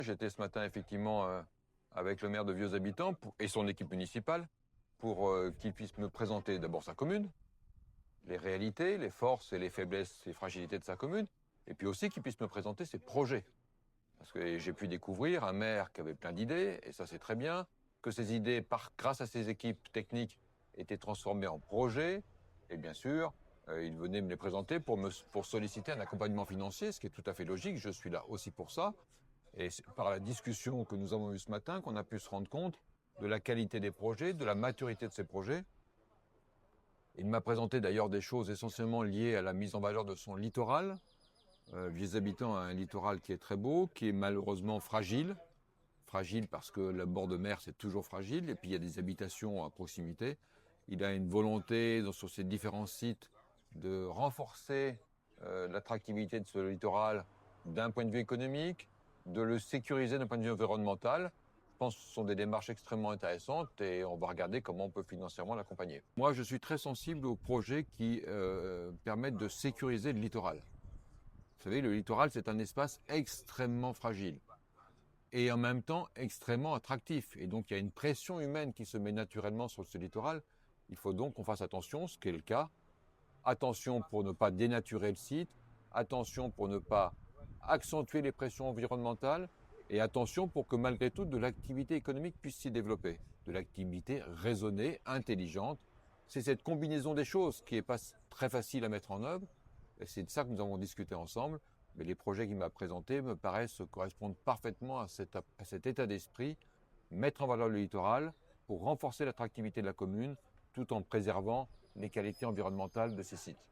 J'étais ce matin effectivement avec le maire de Vieux-Habitants et son équipe municipale pour qu'il puisse me présenter d'abord sa commune, les réalités, les forces et les faiblesses et fragilités de sa commune, et puis aussi qu'il puisse me présenter ses projets. Parce que j'ai pu découvrir un maire qui avait plein d'idées, et ça c'est très bien, que ces idées, grâce à ses équipes techniques, étaient transformées en projets, et bien sûr, il venait me les présenter pour solliciter un accompagnement financier, ce qui est tout à fait logique, je suis là aussi pour ça. Et c'est par la discussion que nous avons eue ce matin qu'on a pu se rendre compte de la qualité des projets, de la maturité de ces projets. Il m'a présenté d'ailleurs des choses essentiellement liées à la mise en valeur de son littoral. Vieux-Habitants a un littoral qui est très beau, qui est malheureusement fragile. Fragile parce que le bord de mer, c'est toujours fragile. Et puis il y a des habitations à proximité. Il a une volonté sur ces différents sites de renforcer l'attractivité de ce littoral d'un point de vue économique, de le sécuriser d'un point de vue environnemental. Je pense que ce sont des démarches extrêmement intéressantes et on va regarder comment on peut financièrement l'accompagner. Moi, je suis très sensible aux projets qui permettent de sécuriser le littoral. Vous savez, le littoral, c'est un espace extrêmement fragile et en même temps extrêmement attractif. Et donc, il y a une pression humaine qui se met naturellement sur ce littoral. Il faut donc qu'on fasse attention, ce qui est le cas. Attention pour ne pas dénaturer le site, attention pour ne pas accentuer les pressions environnementales et attention pour que malgré tout de l'activité économique puisse s'y développer, de l'activité raisonnée, intelligente. C'est cette combinaison des choses qui n'est pas très facile à mettre en œuvre et c'est de ça que nous avons discuté ensemble. Mais les projets qu'il m'a présentés me paraissent correspondre parfaitement à cet état d'esprit, mettre en valeur le littoral pour renforcer l'attractivité de la commune tout en préservant les qualités environnementales de ces sites.